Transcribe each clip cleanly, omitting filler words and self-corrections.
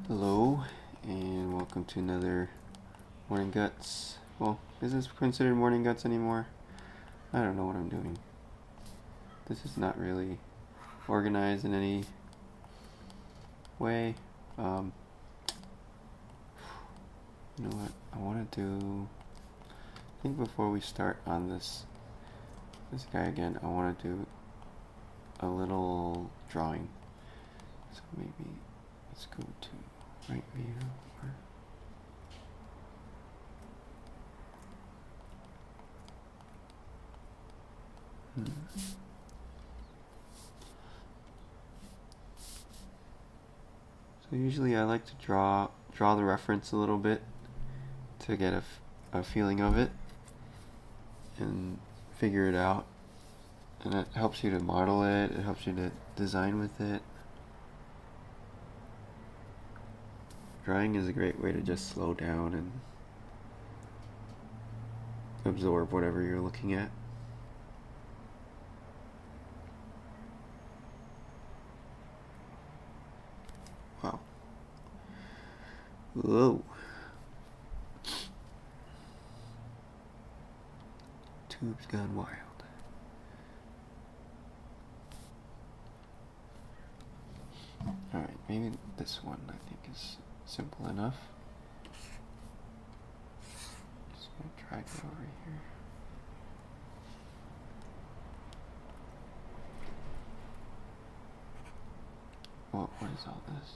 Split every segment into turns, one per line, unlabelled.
Hello, and welcome to another Morning Guts. Well, is this considered Morning Guts anymore? I don't know what I'm doing. This is not really organized in any way. You know what? I want to do. I think before we start on this guy again, I want to do a little drawing. So maybe let's go to right view. So usually I like to draw the reference a little bit to get a feeling of it and figure it out. And it helps you to model it, it helps you to design with it. Drawing is a great way to just slow down and absorb whatever you're looking at. Wow. Whoa. Tube's gone wild. Alright, maybe this one I think is simple enough. Just gonna drag it over here. What is all this?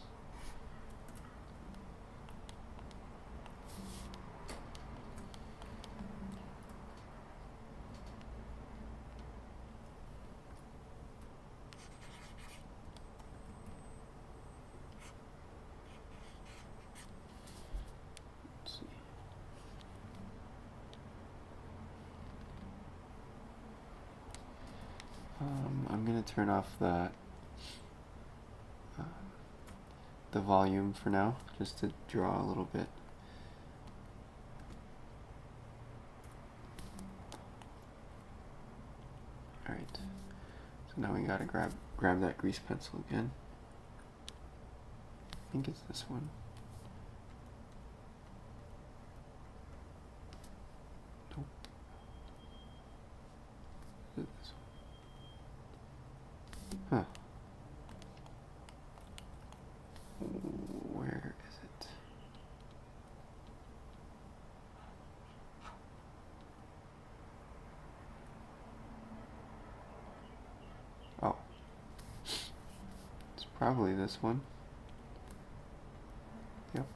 Let's see. I'm gonna turn off the volume for now, just to draw a little bit. Alright, so now we gotta grab that grease pencil again. I think it's this one. Nope. Is it this one? Huh. Where is it? Oh. It's probably this one. Yep.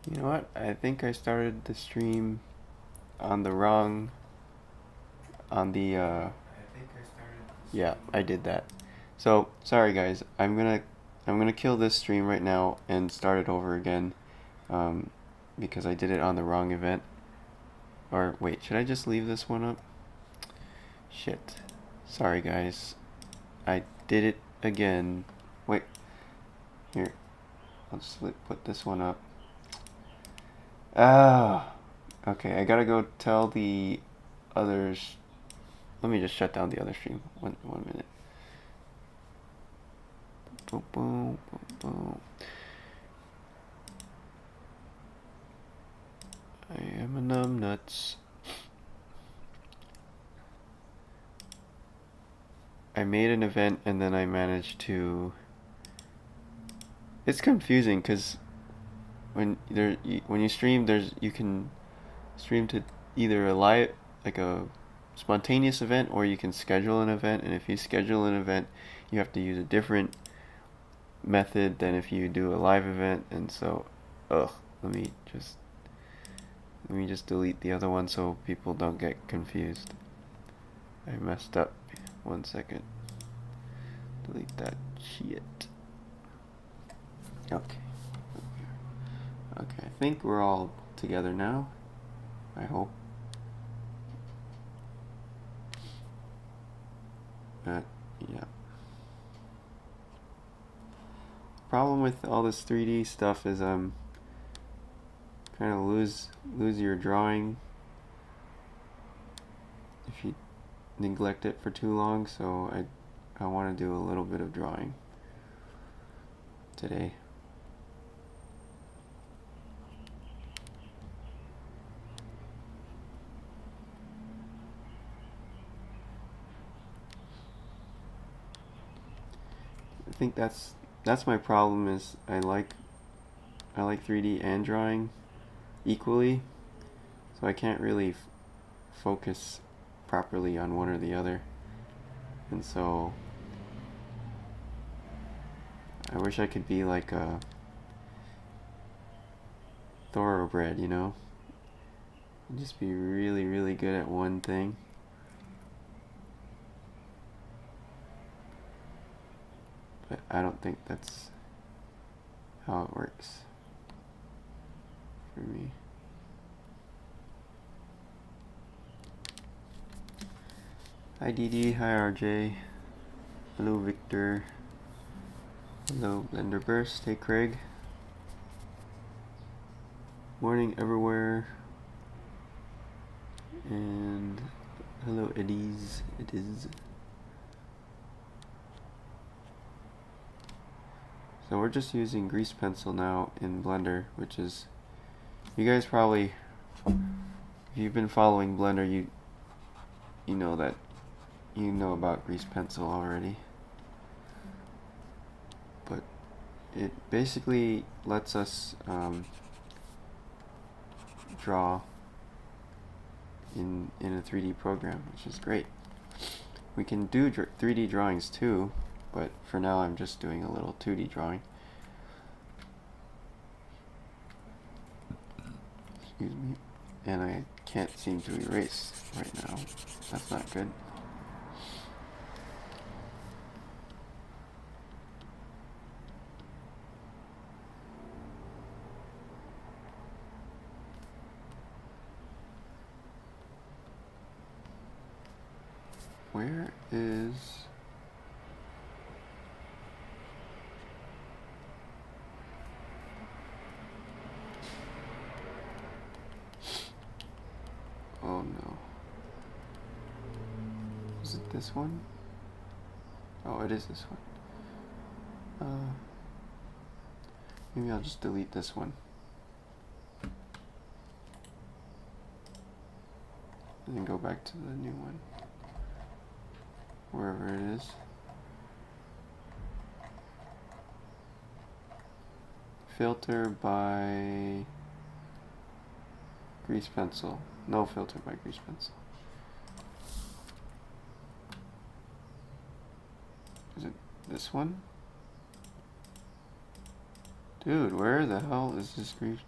You know what? I think I started the stream on the wrong, yeah, I did that. So, sorry guys, I'm gonna kill this stream right now and start it over again, because I did it on the wrong event. Or, wait, should I just leave this one up? Shit. Sorry guys. I did it again. Wait. Here. I'll just put this one up. Ah. Okay, I gotta go tell the others. Let me just shut down the other stream. One minute. Boom, boom, boom, boom. I am a numbnuts. I made an event and then I managed to... It's confusing because when you stream, you can stream to either a live, like a spontaneous event, or you can schedule an event. And if you schedule an event, you have to use a different method than if you do a live event. And so, let me just delete the other one so people don't get confused. I messed up. 1 second. Delete that shit. Okay. Okay, I think we're all together now. I hope. But, yeah. Problem with all this 3D stuff is kind of lose your drawing if you neglect it for too long, so I want to do a little bit of drawing today. I think that's my problem, is I like 3D and drawing equally, so I can't really focus properly on one or the other, and so I wish I could be like a thoroughbred, you know, and just be really, really good at one thing. But I don't think that's how it works for me. Hi DD, hi RJ, hello Victor, hello Blender Burst, hey Craig, morning everywhere, and hello Eddies, it is. So we're just using grease pencil now in Blender, which is, you guys probably, if you've been following Blender, you know that, you know about grease pencil already. But it basically lets us draw in a 3D program, which is great. We can do 3D drawings too, but for now I'm just doing a little 2D drawing. Excuse me. And I can't seem to erase right now. That's not good. Where is... Oh no. Is it this one? Oh, it is this one. Maybe I'll just delete this one. And then go back to the new one. Wherever it is. Filter by grease pencil. No filter by grease pencil. Is it this one? Dude, where the hell is this grease?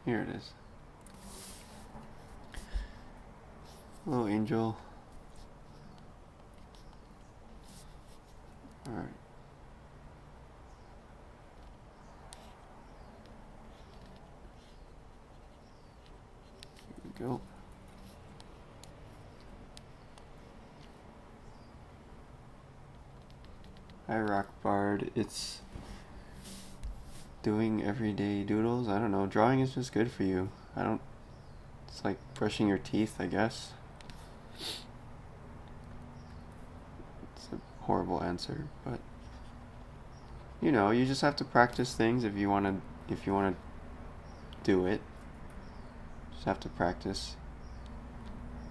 Here it is. Hello, Angel. Alright. Here we go. Hi, Rock Bard. It's doing everyday doodles. I don't know. Drawing is just good for you. It's like brushing your teeth, I guess. It's a horrible answer, but you just have to practice things if you want to do it. have to practice.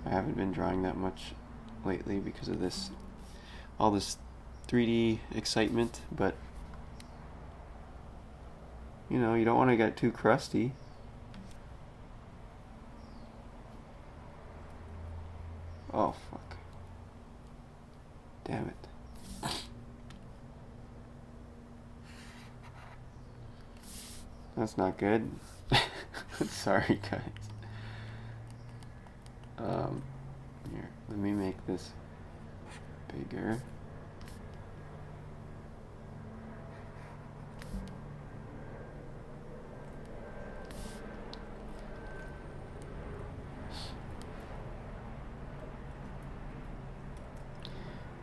I haven't been drawing that much lately because of all this 3D excitement, but you know, you don't want to get too crusty. Oh, fuck. Damn it. That's not good. Sorry, guys. Here, let me make this bigger.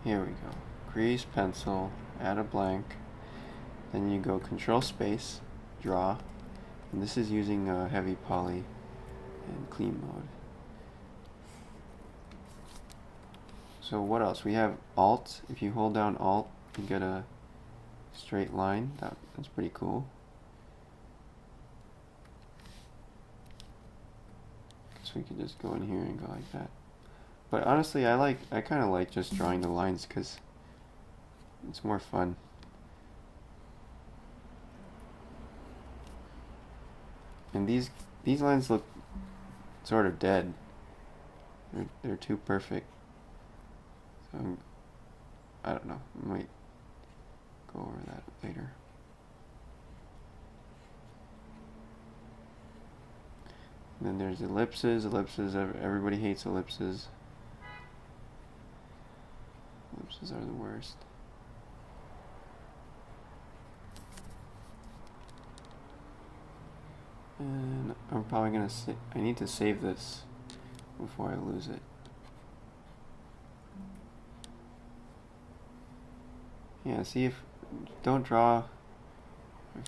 Here we go. Grease pencil, add a blank. Then you go Control Space, draw. And this is using heavy poly and clean mode. So what else? We have Alt. If you hold down Alt, you get a straight line. That's pretty cool. So we could just go in here and go like that. But honestly, I kind of like just drawing the lines because it's more fun. And these lines look sort of dead. They're too perfect. So I don't know. I might go over that later. And then there's ellipses. Ellipses. Everybody hates ellipses. Ellipses are the worst. And I'm probably gonna I need to save this before I lose it. Yeah, see, if don't draw. I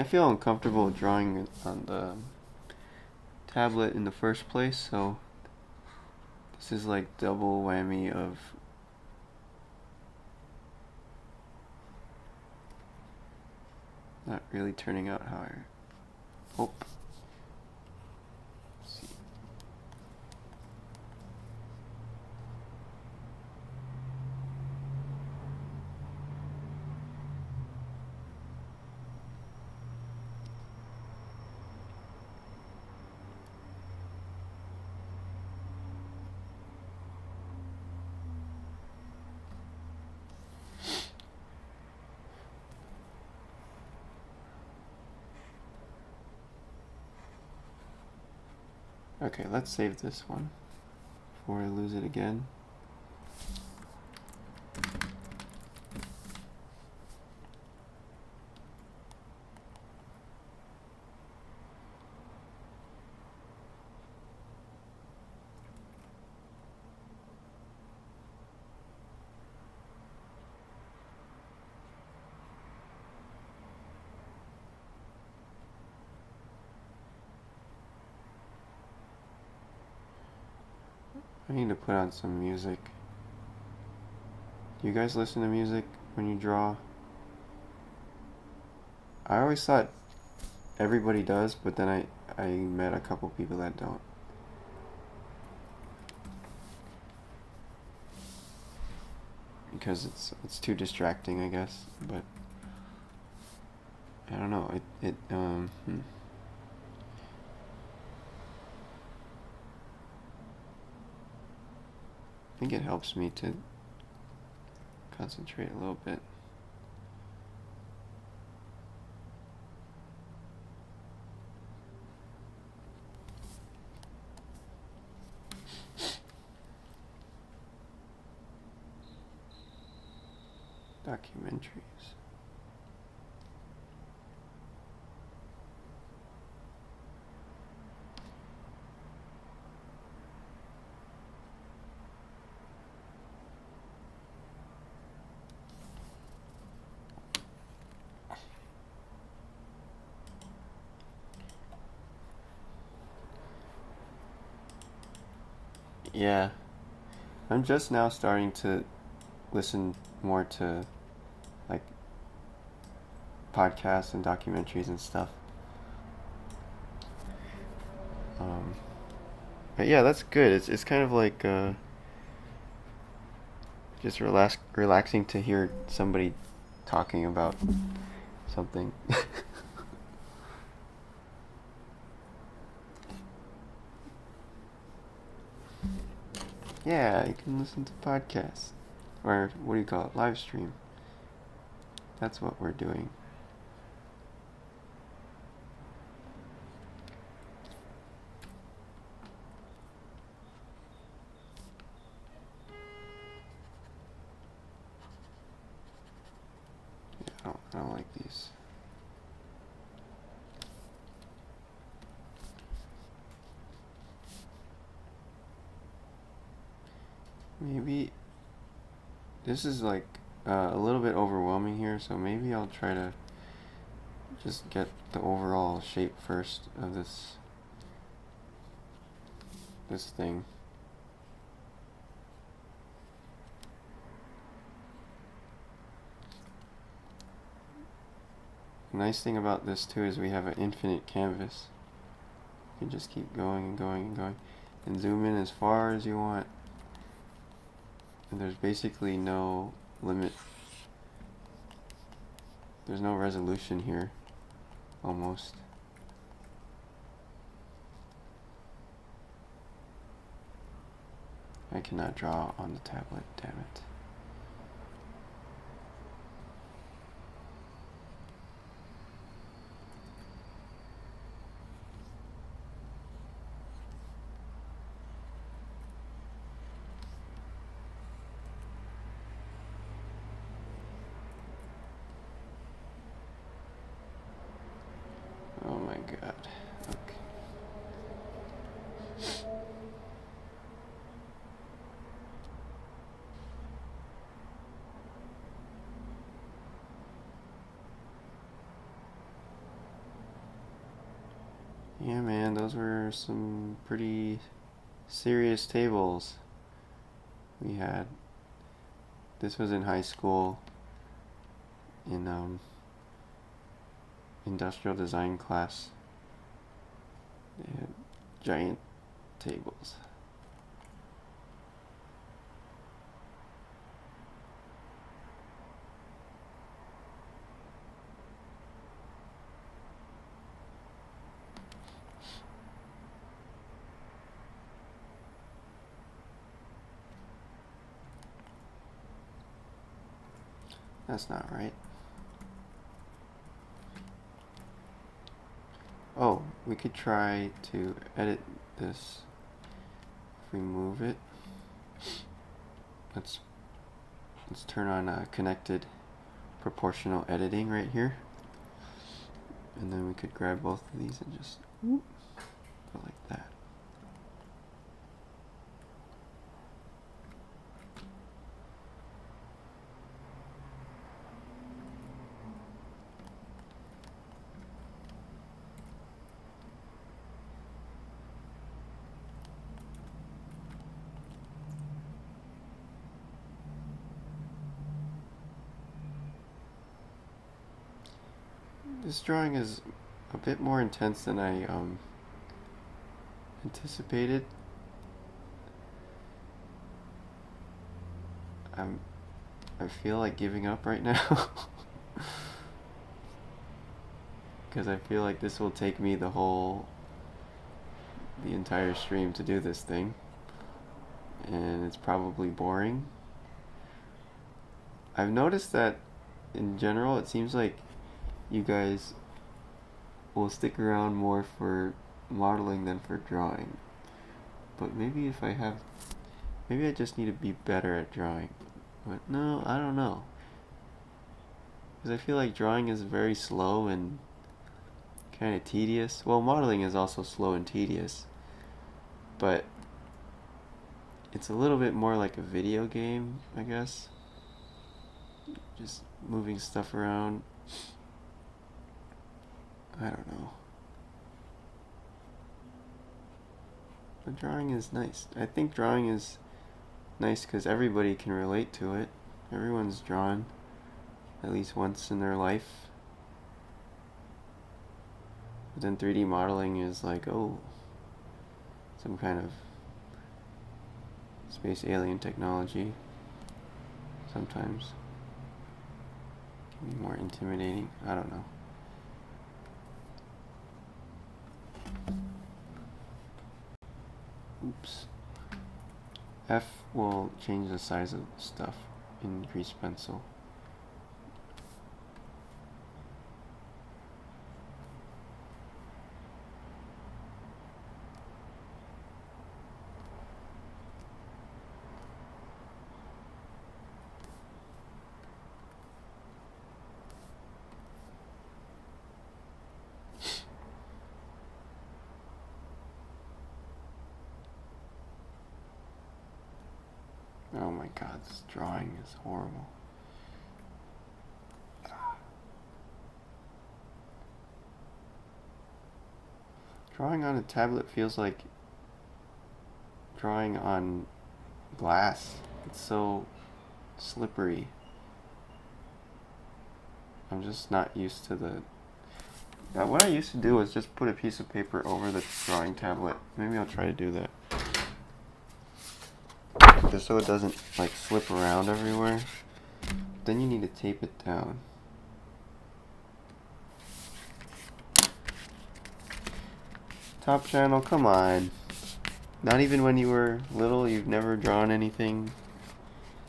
feel uncomfortable drawing on the tablet in the first place, so this is like double whammy of not really turning out how I hope. Let's see. Okay, let's save this one before I lose it again. I need to put on some music. Do you guys listen to music when you draw? I always thought everybody does, but then I met a couple people that don't. Because it's too distracting, I guess, but I don't know. I think it helps me to concentrate a little bit. Documentaries. Yeah, I'm just now starting to listen more to like podcasts and documentaries and stuff. But yeah, that's good. It's kind of like just relaxing to hear somebody talking about something. Yeah, you can listen to podcasts. Or what do you call it? Live stream. That's what we're doing. Yeah, I don't like these. Maybe this is like a little bit overwhelming here, so maybe I'll try to just get the overall shape first of this thing. The nice thing about this too is we have an infinite canvas. You can just keep going and going and going and zoom in as far as you want. And there's basically no limit. There's no resolution here, almost. I cannot draw on the tablet, damn it. Oh my god. Okay. Yeah, man, those were some pretty serious tables we had. This was in high school in industrial design class. They had giant tables. That's not right. Oh, we could try to edit this. If we move it, let's turn on connected proportional editing right here, and then we could grab both of these and just go like that. This drawing is a bit more intense than I anticipated. I feel like giving up right now. Because I feel like this will take me the entire stream to do this thing. And it's probably boring. I've noticed that in general it seems like you guys will stick around more for modeling than for drawing. But maybe maybe I just need to be better at drawing. But no, I don't know. Because I feel like drawing is very slow and kind of tedious. Well, modeling is also slow and tedious. But it's a little bit more like a video game, I guess. Just moving stuff around. I don't know. But drawing is nice. I think drawing is nice because everybody can relate to it. Everyone's drawn at least once in their life. But then 3D modeling is like, oh, some kind of space alien technology sometimes can be more intimidating. I don't know. Oops. F will change the size of stuff in grease pencil. Oh my god, this drawing is horrible. Drawing on a tablet feels like drawing on glass. It's so slippery. I'm just not used to the... what I used to do was just put a piece of paper over the drawing tablet. Maybe I'll try to do that. Just so it doesn't like slip around everywhere. Then you need to tape it down. Top channel, come on. Not even when you were little, you've never drawn anything.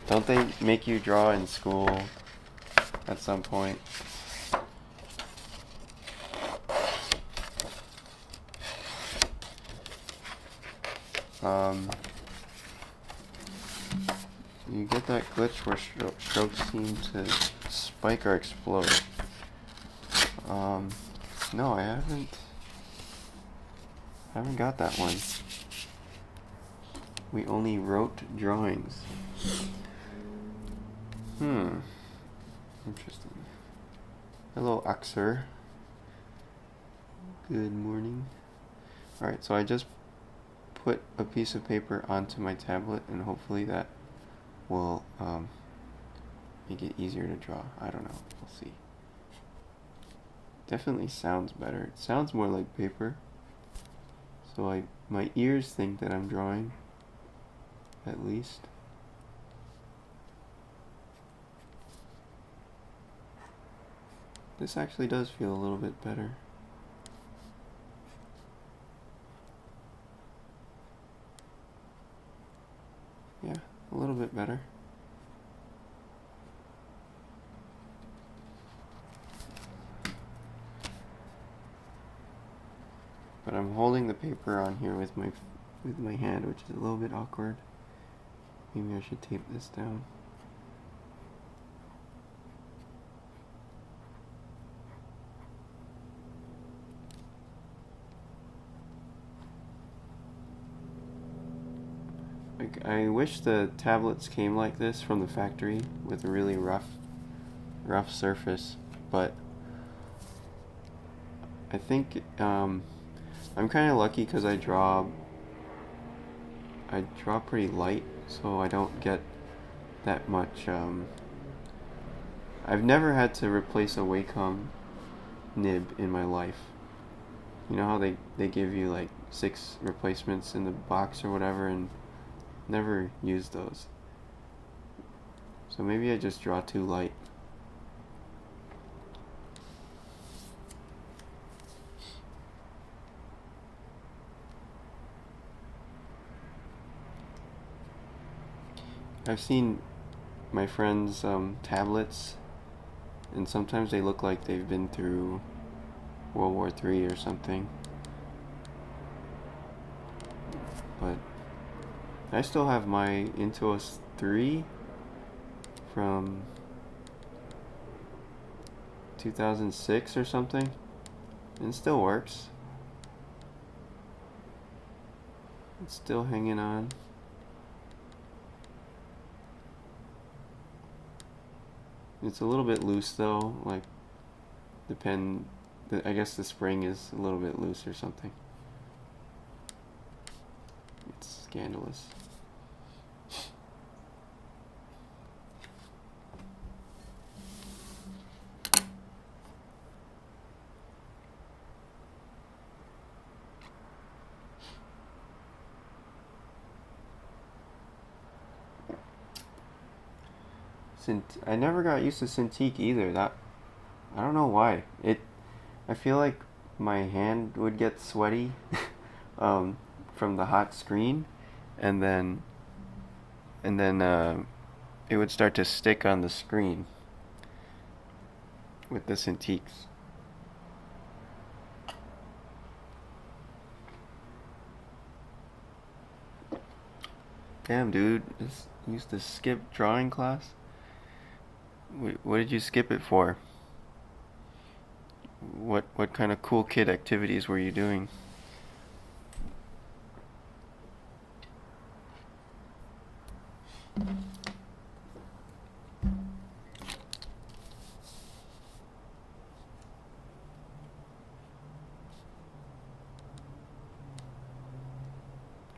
Don't they make you draw in school at some point? You get that glitch where strokes seem to spike or explode. No, I haven't got that one. We only wrote drawings. Interesting. Hello, Axer. Good morning. Alright, so I just put a piece of paper onto my tablet, and hopefully that will make it easier to draw. I don't know. We'll see. Definitely sounds better. It sounds more like paper. So my ears think that I'm drawing, at least. This actually does feel a little bit better. Yeah, a little bit better. But I'm holding the paper on here with my hand, which is a little bit awkward. Maybe I should tape this down. I wish the tablets came like this from the factory with a really rough surface, but I think I'm kind of lucky because I draw pretty light, so I don't get that much. I've never had to replace a Wacom nib in my life. You know how they give you like 6 replacements in the box or whatever, and never used those. So maybe I just draw too light. I've seen my friends' tablets, and sometimes they look like they've been through World War III or something. But I still have my Intuos 3 from 2006 or something, and it still works. It's still hanging on. It's a little bit loose though, like I guess the spring is a little bit loose or something. It's scandalous. I never got used to Cintiq either. I don't know why. I feel like my hand would get sweaty from the hot screen, and then it would start to stick on the screen with the Cintiqs. Damn, dude, just used to skip drawing class. What did you skip it for? What kind of cool kid activities were you doing?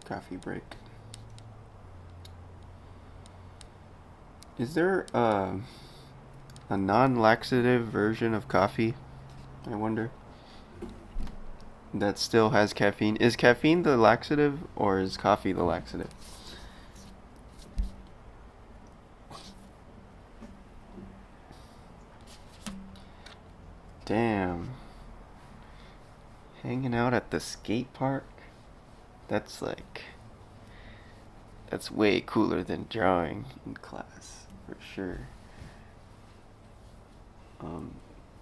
Coffee break. Is there a non-laxative version of coffee? I wonder. That still has caffeine. Is caffeine the laxative or is coffee the laxative? Damn. Hanging out at the skate park? That's way cooler than drawing in class, for sure.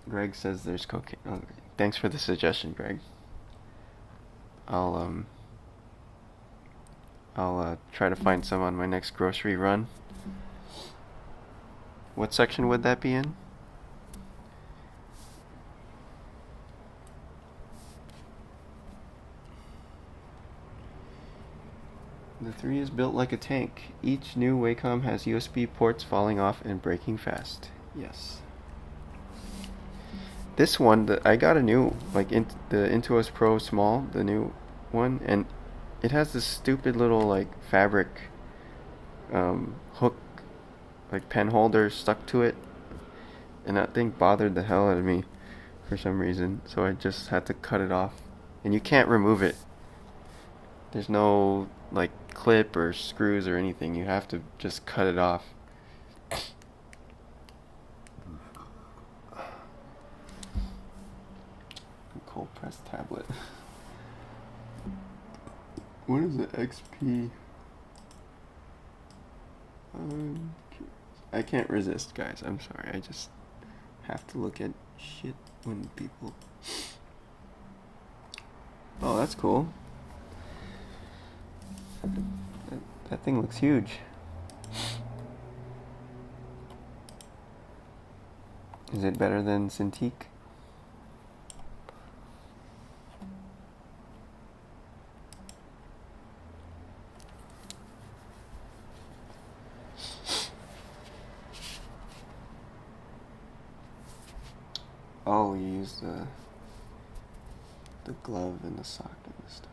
Greg says there's cocaine. Oh, thanks for the suggestion, Greg. I'll try to find some on my next grocery run. What section would that be in? The 3 is built like a tank. Each new Wacom has USB ports falling off and breaking fast. Yes. This one, I got a new, the Intuos Pro Small, the new one, and it has this stupid little, fabric hook, pen holder stuck to it, and that thing bothered the hell out of me for some reason, so I just had to cut it off. And you can't remove it. There's no, clip or screws or anything. You have to just cut it off. Cold press tablet. What is it? XP? I can't resist, guys. I'm sorry. I just have to look at shit when people... Oh, that's cool. That thing looks huge. Is it better than Cintiq? Oh, you use the glove and the sock and the stuff.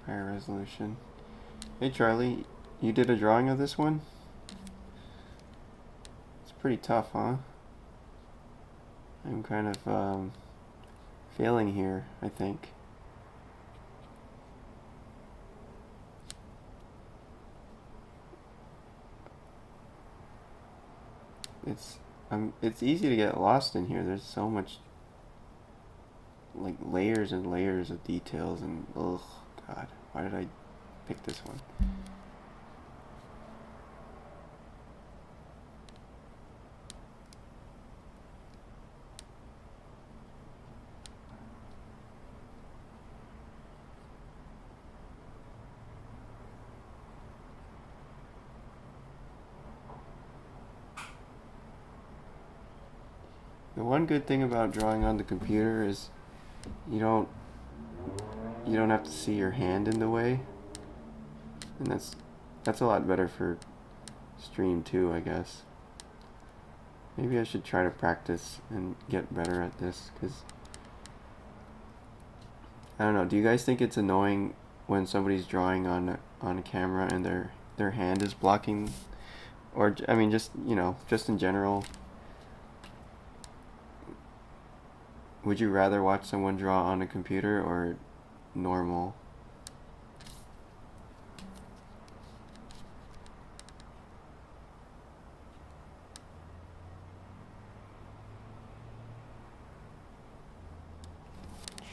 Higher resolution. Hey Charlie, you did a drawing of this one? It's pretty tough, huh? I'm kind of failing here, I think. It's easy to get lost in here. There's so much layers and layers of details, and ugh, God, why did I pick this one? The one good thing about drawing on the computer is you don't have to see your hand in the way, and that's a lot better for stream too, I guess. Maybe I should try to practice and get better at this, because I don't know. Do you guys think it's annoying when somebody's drawing on a camera and their hand is blocking, or I mean, just just in general? Would you rather watch someone draw on a computer or normal?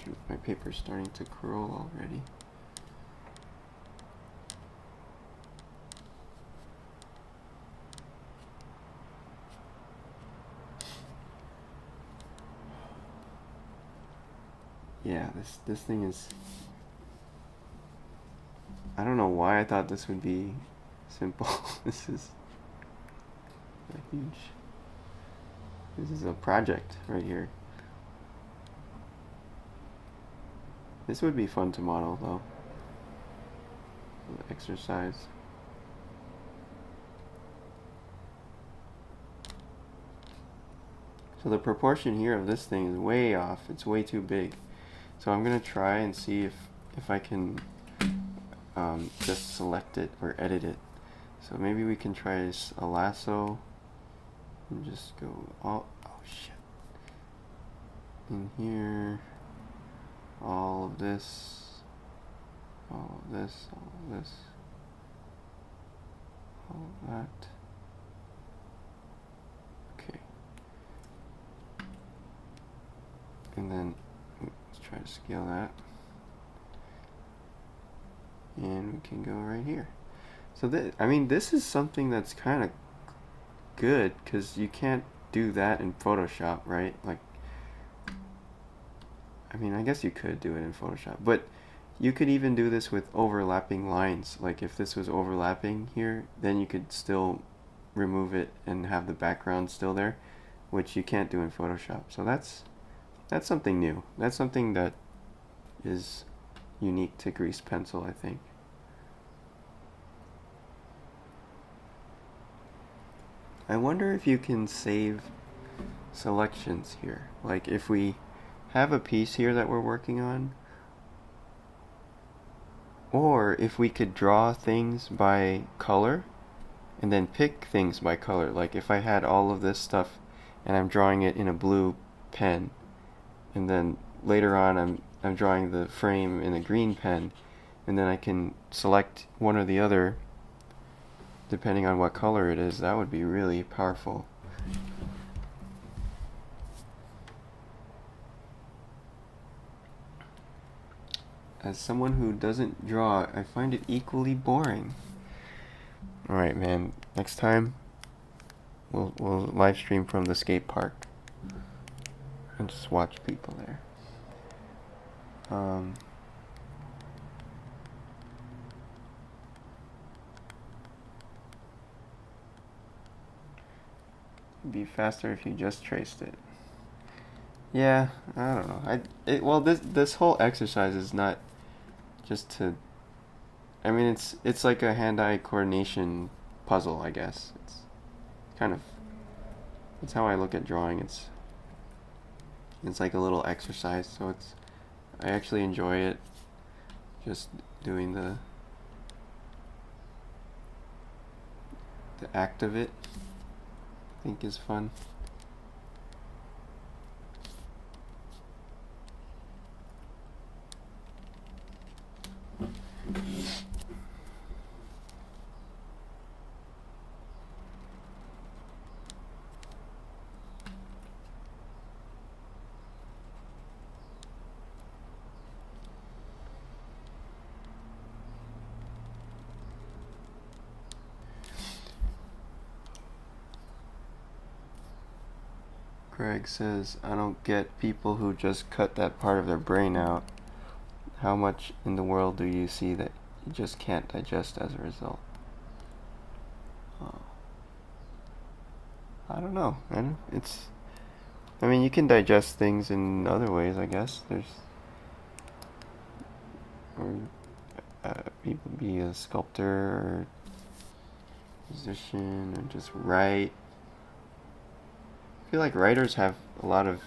Shoot, my paper's starting to curl already. Yeah, this thing is... I don't know why I thought this would be simple. This is a huge... This is a project right here. This would be fun to model, though. Exercise. So the proportion here of this thing is way off. It's way too big. So I'm gonna try and see if I can just select it or edit it. So maybe we can try a lasso and just go all, oh shit, in here, all of this, all of this, all of this, all of that. Okay. And then let's try to scale that. And we can go right here. So I mean, this is something that's kind of good, because you can't do that in Photoshop, right? Like, I mean, I guess you could do it in Photoshop, but you could even do this with overlapping lines. Like, if this was overlapping here, then you could still remove it and have the background still there, which you can't do in Photoshop. So that's something new. That's something that is unique to Grease Pencil, I think. I wonder if you can save selections here. Like, if we have a piece here that we're working on, or if we could draw things by color and then pick things by color. Like, if I had all of this stuff and I'm drawing it in a blue pen, and then later on I'm drawing the frame in a green pen, and then I can select one or the other depending on what color it is. That would be really powerful. As someone who doesn't draw, I find it equally boring. Alright, man. Next time, we'll live stream from the skate park and just watch people there. It'd be faster if you just traced it. Yeah, I don't know. Well, this whole exercise is not just to... I mean, it's like a hand-eye coordination puzzle, I guess. It's kind of... It's how I look at drawing. It's like a little exercise, so I actually enjoy it. Just doing the act of it, I think, is fun. Greg says, I don't get people who just cut that part of their brain out. How much in the world do you see that you just can't digest as a result? I don't know. I mean, you can digest things in other ways, I guess. People be a sculptor or musician or just write. feel like writers have a lot of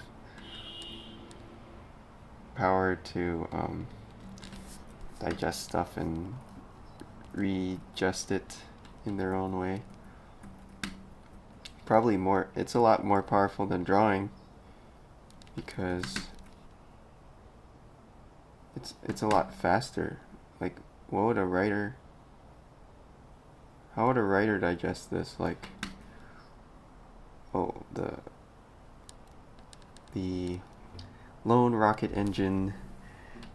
power to digest stuff and readjust it in their own way. Probably more, it's a lot more powerful than drawing, because it's a lot faster. Like, what would a writer, how would a writer digest this? Like, oh, the lone rocket engine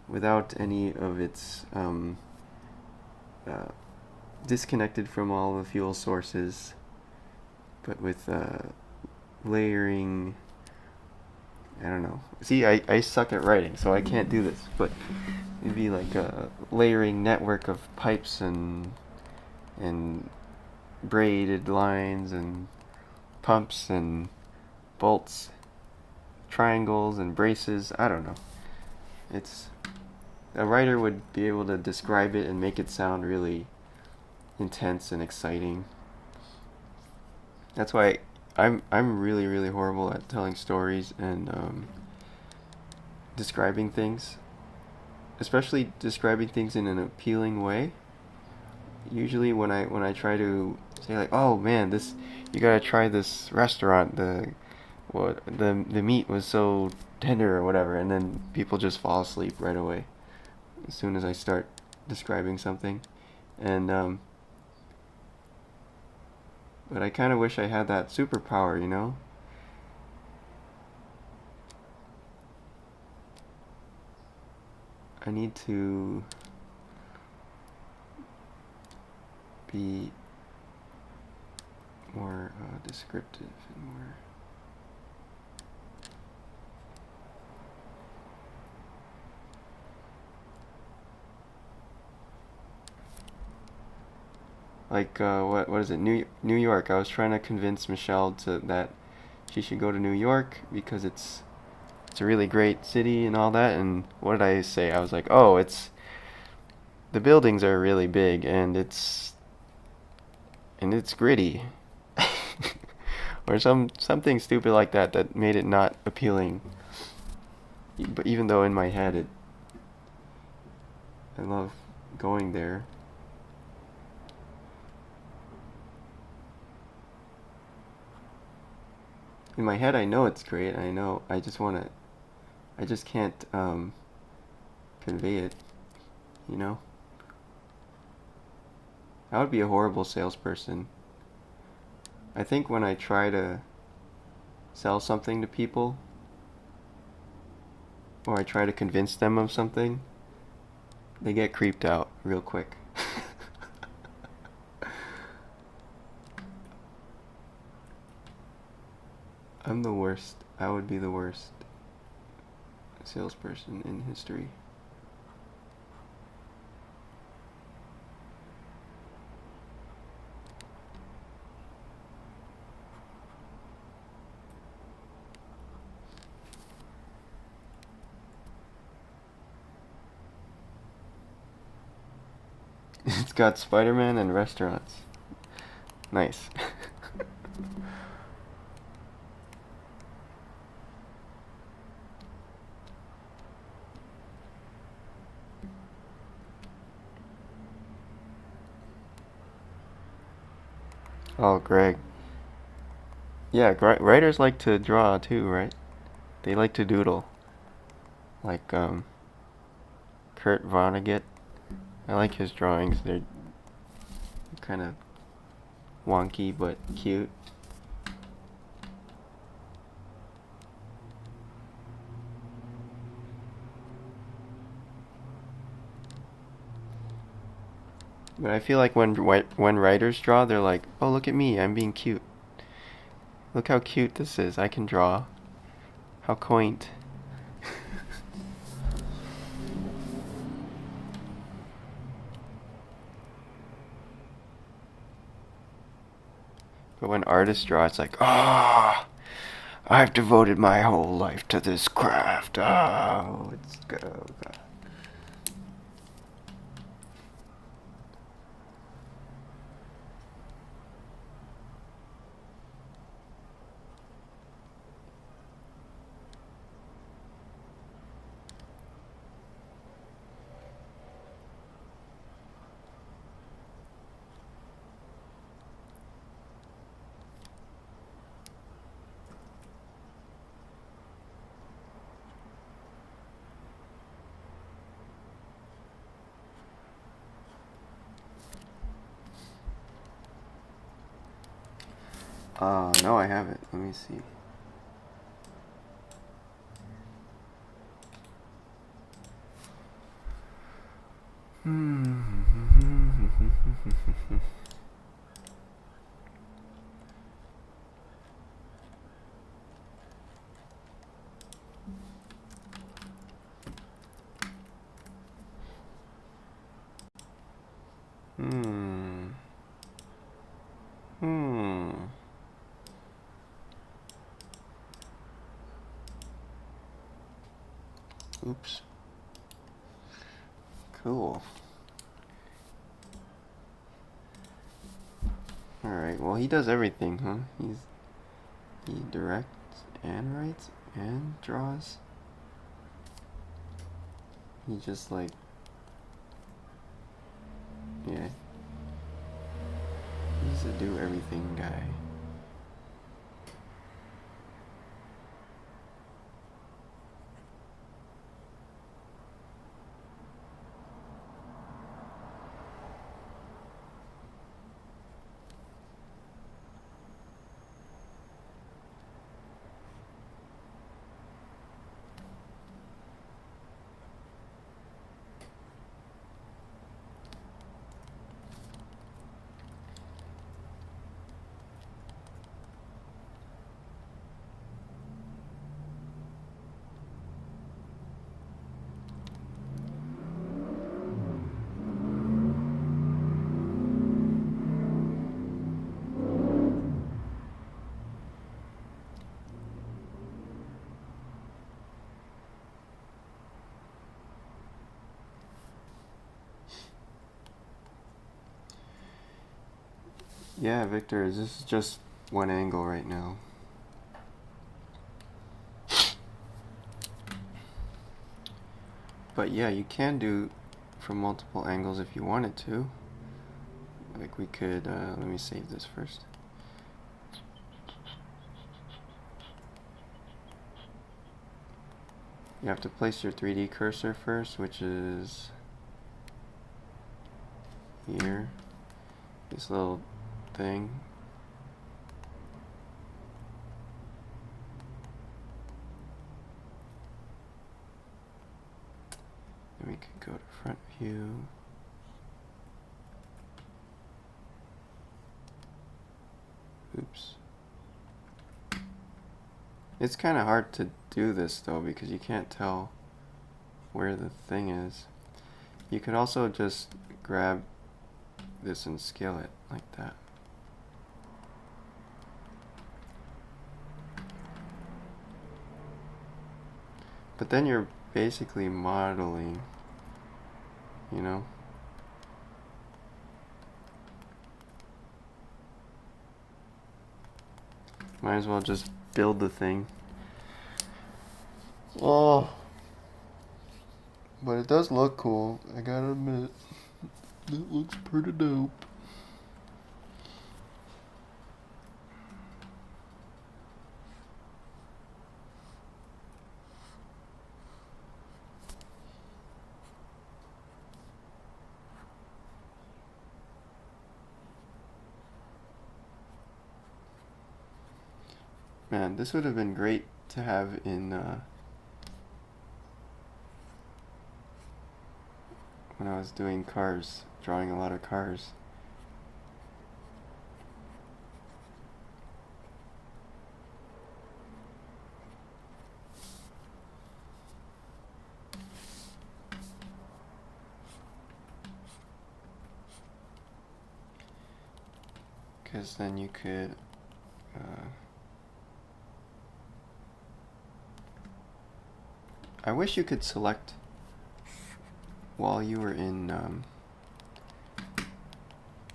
without any of its disconnected from all the fuel sources, but with layering. I don't know. See, I suck at writing, so I can't do this, but it'd be like a layering network of pipes and braided lines and pumps and bolts, triangles and braces. I don't know. It's, a writer would be able to describe it and make it sound really intense and exciting. That's why I'm really, really horrible at telling stories and describing things, especially describing things in an appealing way. Usually when I try to say, like, oh man, this, you gotta try this restaurant, the meat was so tender or whatever, and then people just fall asleep right away as soon as I start describing something. And but I kind of wish I had that superpower, you know? I need to be more descriptive and more... Like, what is it? New York. I was trying to convince Michelle that she should go to New York because it's a really great city and all that. And what did I say? I was like, oh, the buildings are really big and it's gritty, or something stupid like that made it not appealing. But even though in my head I love going there. In my head, I know it's great. I know. I just can't convey it. You know. I would be a horrible salesperson. I think when I try to sell something to people, or I try to convince them of something, they get creeped out real quick. I'm the worst. I would be the worst salesperson in history. It's got Spider-Man and restaurants. Nice. Oh, Greg. Yeah, writers like to draw too, right? They like to doodle. Like, Kurt Vonnegut. I like his drawings. They're kind of wonky but cute. But I feel like when writers draw, they're like, "Oh, look at me, I'm being cute. Look how cute this is. I can draw. How quaint." But when artists draw, it's like, "Ah, I've devoted my whole life to this craft. Oh, it's good." Oh, God. No, I haven't. Let me see. Oops. Cool. Alright, well he does everything, huh? He directs and writes and draws. He just like, yeah. He's a do everything guy. Yeah, Victor, this is just one angle right now. But yeah, you can do from multiple angles if you wanted to. Like we could, let me save this first. You have to place your 3D cursor first, which is here. This little thing. Then we could go to front view. Oops. It's kind of hard to do this though because you can't tell where the thing is. You could also just grab this and scale it like that. But then you're basically modeling, you know? Might as well just build the thing. Oh. But it does look cool, I gotta admit. It looks pretty dope. Man, this would have been great to have in when I was doing cars, drawing a lot of cars. Because then you could I wish you could select while you were in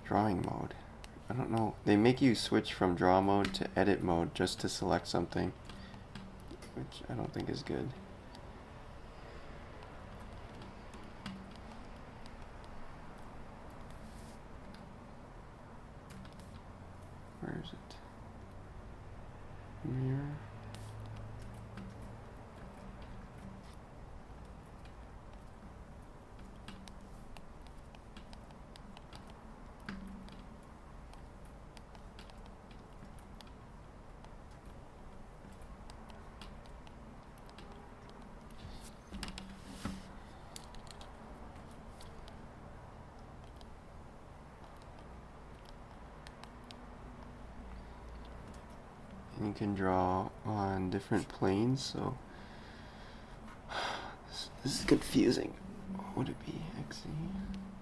drawing mode. I don't know. They make you switch from draw mode to edit mode just to select something, which I don't think is good. Where is it? Mirror. you can draw on different planes, so this is confusing. Would it be XZ?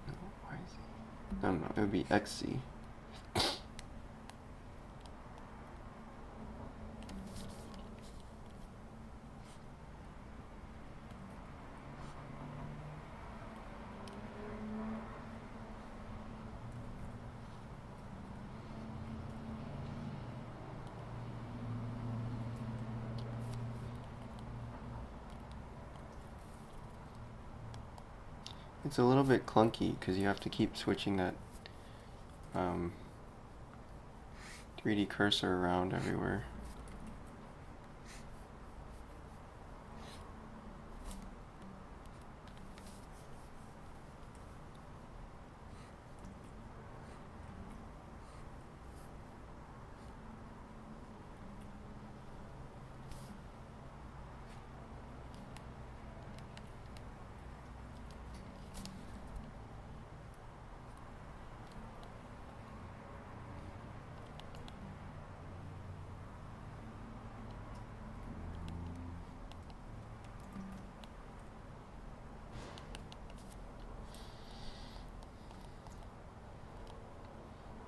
No, YZ? No, it would be XZ. It's a little bit clunky because you have to keep switching that 3D cursor around everywhere.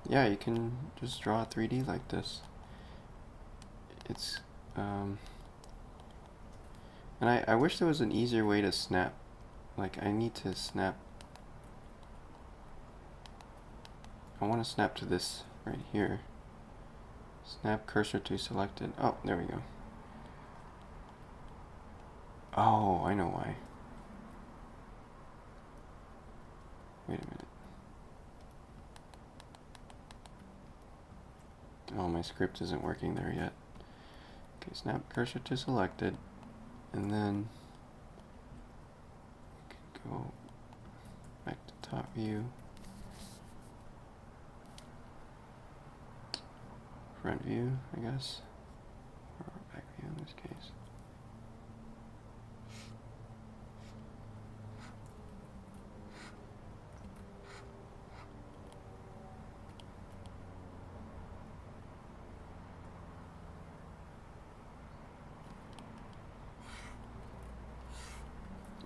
Yeah, you can just draw 3D like this. It's, and I wish there was an easier way to snap. Like, I need to snap. I want to snap to this right here. Snap cursor to selected. Oh, there we go. Oh, I know why. Wait a minute. Oh, my script isn't working there yet. Okay, snap cursor to selected, and then go back to top view, front view, I guess, or back view in this case.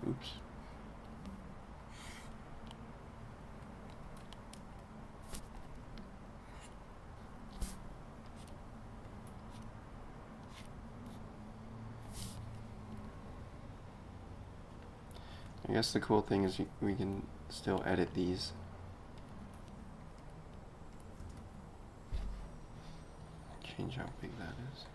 Oops. I guess the cool thing is we can still edit these. Change how big that is.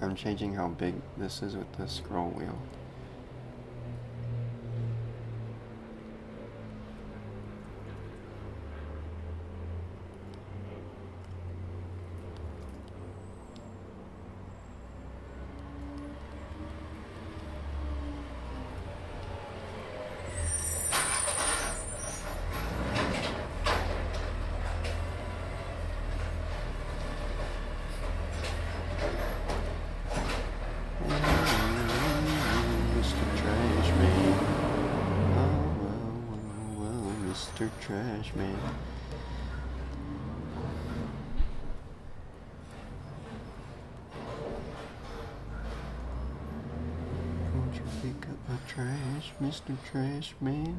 I'm changing how big this is with the scroll wheel. Trash man. Won't you pick up my trash, Mr. Trash Man?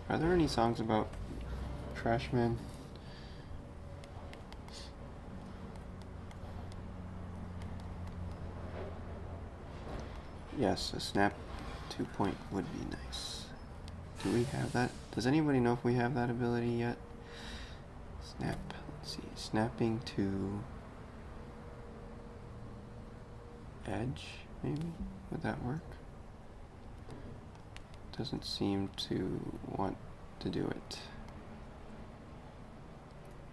Are there any songs about trash men? Yes, a snap 2 point would be nice. Do we have that? Does anybody know if we have that ability yet? Snap, let's see, snapping to edge, maybe? Would that work? Doesn't seem to want to do it.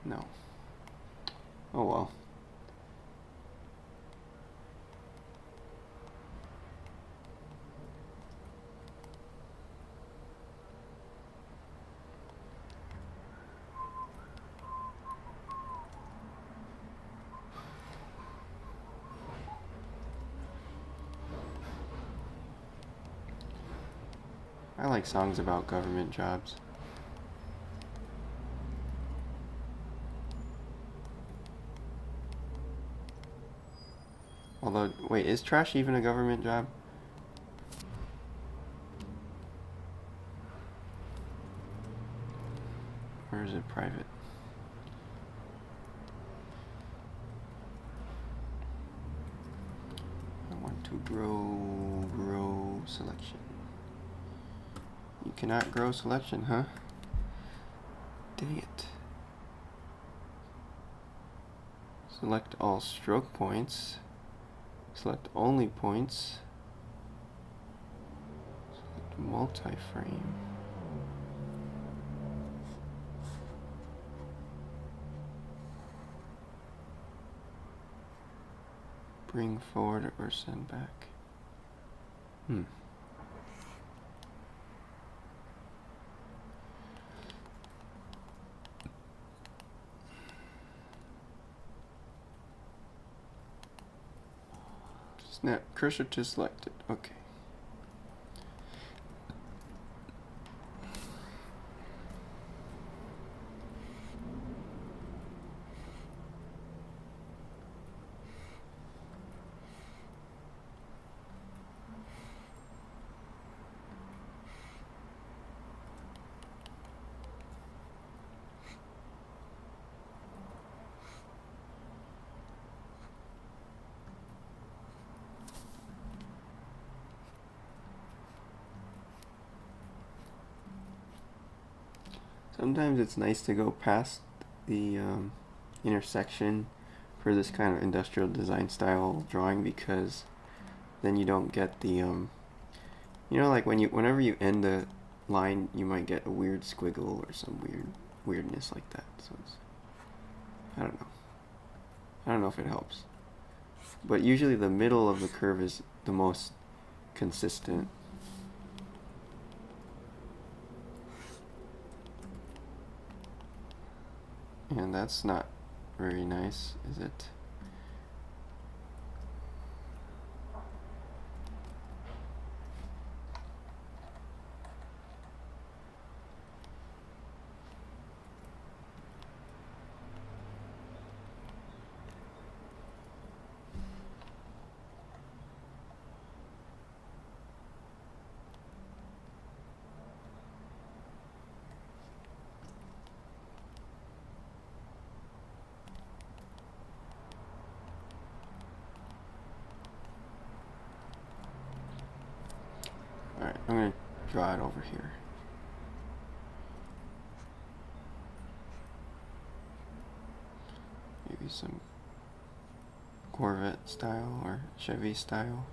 No. Oh well. I like songs about government jobs. Although, wait, is trash even a government job? Or is it private? I want to grow selection. You cannot grow selection, huh? Dang it. Select all stroke points. Select only points. Select multi-frame. Bring forward or send back. Snap cursor to selected. Okay. Sometimes it's nice to go past the intersection for this kind of industrial design style drawing, because then you don't get the like whenever you end the line, you might get a weird squiggle or some weirdness like that. So I don't know if it helps, but usually the middle of the curve is the most consistent. And that's not very nice, is it? Alright, I'm going to draw it over here. Maybe some Corvette style or Chevy style.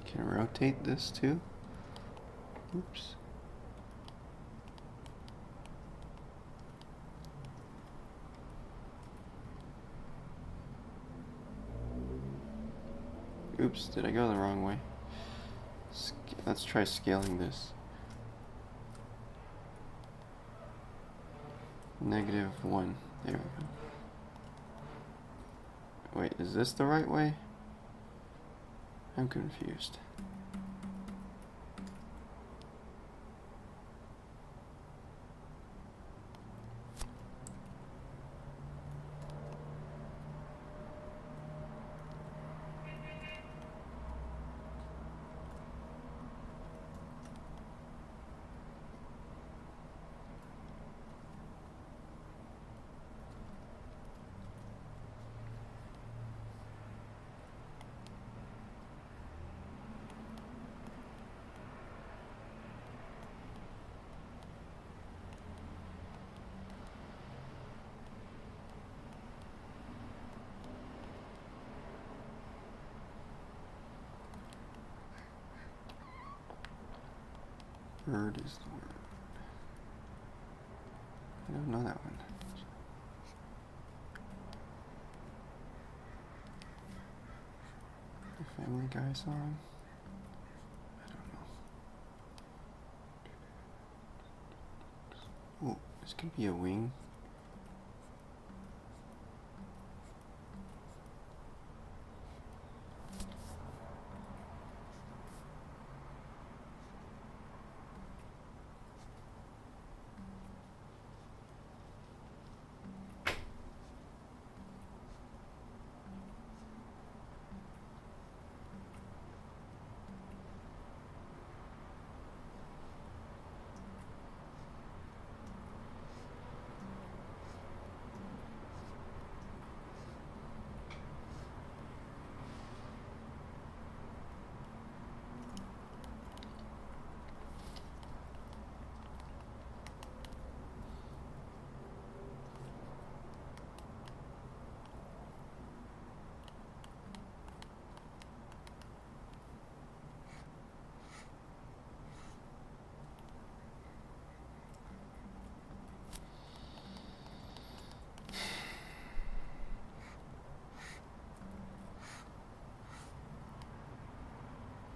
Can rotate this too. Oops. Oops, did I go the wrong way? Let's try scaling this. -1. There we go. Wait, is this the right way? I'm confused. Bird is the word. I don't know that one. The Family Guy song? I don't know. Oh, this could be a wing.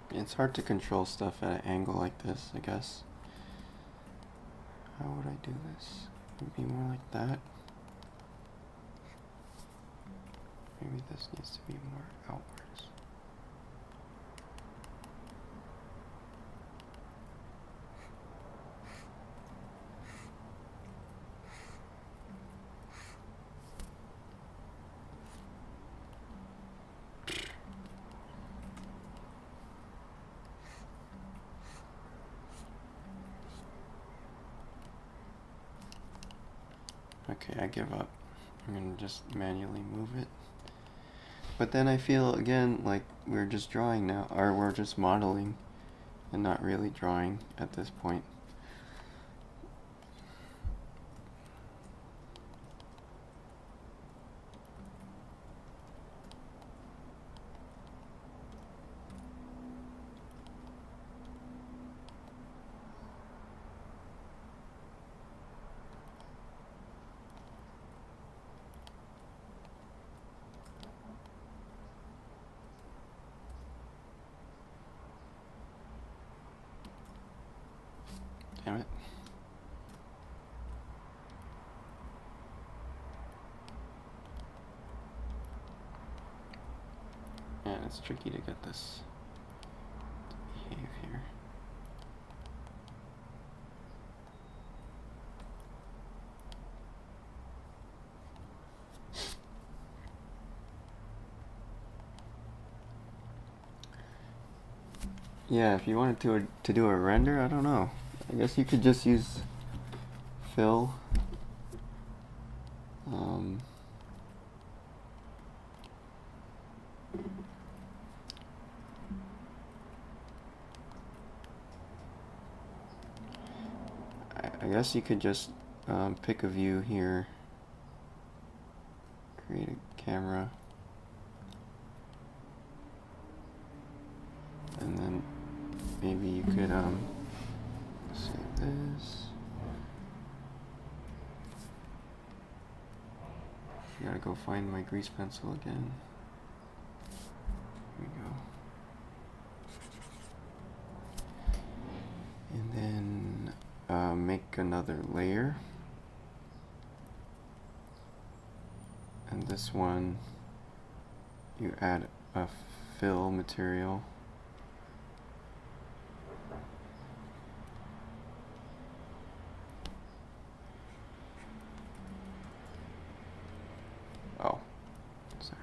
It's hard to control stuff at an angle like this, I guess. How would I do this? Maybe more like that. Maybe this needs to be more outwards. Okay, I give up. I'm gonna just manually move it. But then I feel again like we're just drawing now, or we're just modeling and not really drawing at this point. Damn it. Yeah, it's tricky to get this to behave here. Yeah, if you wanted to do a render, I don't know. I guess you could just use fill. I guess you could just pick a view here, create a camera, and then maybe you could save this. I gotta go find my grease pencil again. Here we go. And then make another layer. And this one, you add a fill material. Oh, sorry.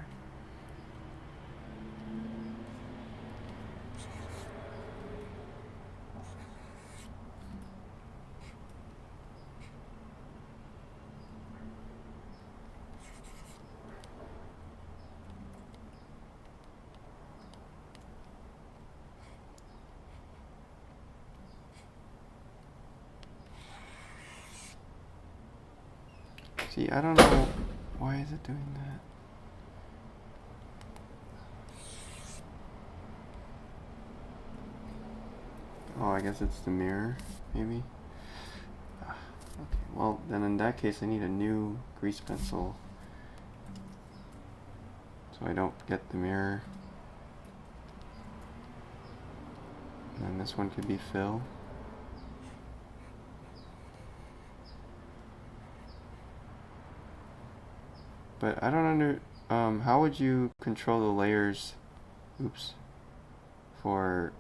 See, I don't know why is it doing that. Oh, I guess it's the mirror, maybe? Okay, well, then in that case I need a new grease pencil so I don't get the mirror. And then this one could be fill. But I don't how would you control the layers, for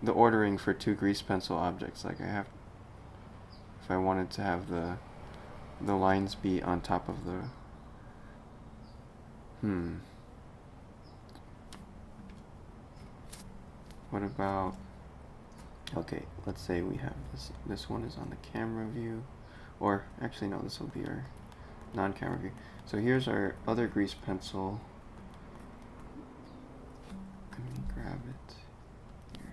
the ordering for two grease pencil objects? Like if I wanted to have the lines be on top of the, what about, okay, let's say we have this one is on the camera view, or actually no, this will be our non-camera view. So here's our other grease pencil. Let me grab it here.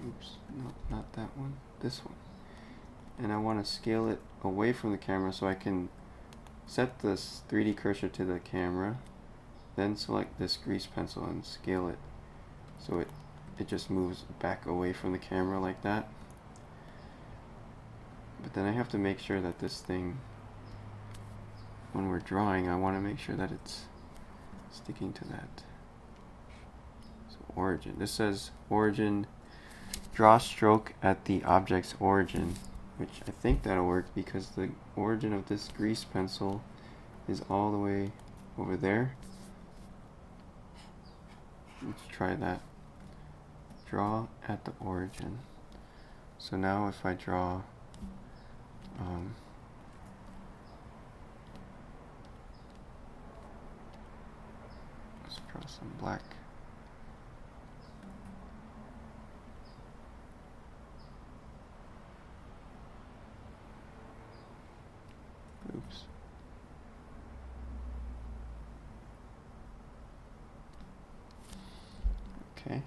Oops, no, not that one, this one. And I want to scale it away from the camera so I can set this 3D cursor to the camera, then select this grease pencil and scale it so it just moves back away from the camera like that. But then I have to make sure that this thing, when we're drawing, I want to make sure that it's sticking to that. So origin, this says origin, draw stroke at the object's origin, which I think that'll work because the origin of this grease pencil is all the way over there. Let's try that. Draw at the origin. So now if I draw let's draw some black. Oops. Okay.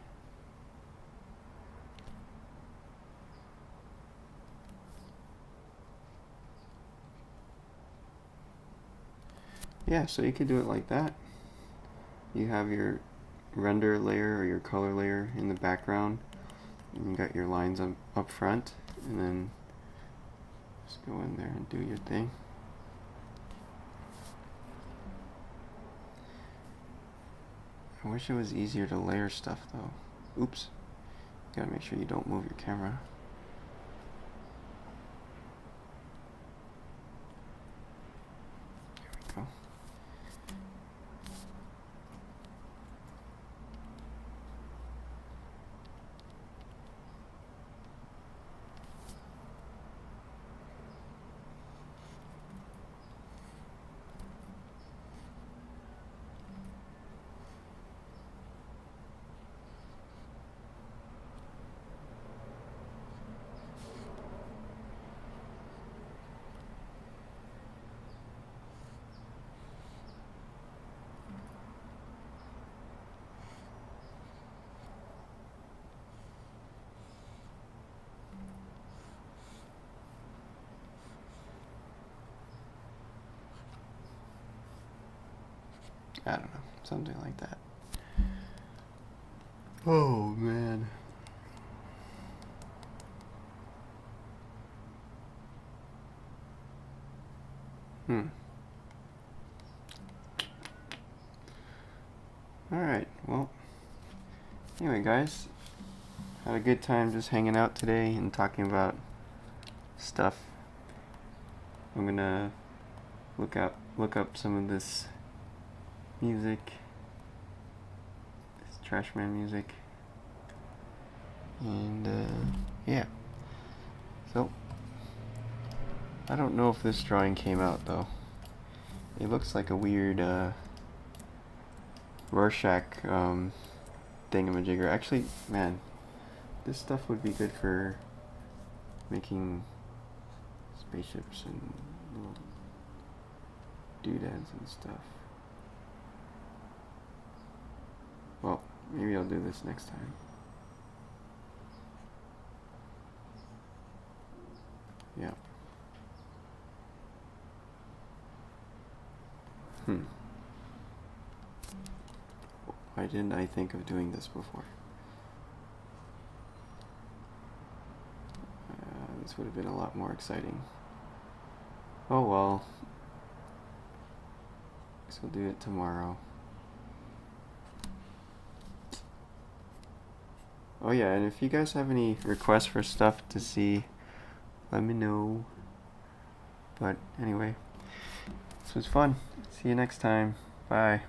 Yeah, so you could do it like that. You have your render layer or your color layer in the background, and you got your lines up front, and then just go in there and do your thing. I wish it was easier to layer stuff though. Oops. You gotta make sure you don't move your camera. There we go. I don't know, something like that. Oh man. Alright, well, anyway guys, had a good time just hanging out today and talking about stuff. I'm gonna look up some of this music, this Trashman music, and yeah. So I don't know if this drawing came out though. It looks like a weird Rorschach thingamajigger. Actually, man, this stuff would be good for making spaceships and little doodads and stuff. Well, maybe I'll do this next time. Yeah. Why didn't I think of doing this before? This would have been a lot more exciting. Oh well. Guess we'll do it tomorrow. Oh yeah, and if you guys have any requests for stuff to see, let me know. But anyway, this was fun. See you next time. Bye.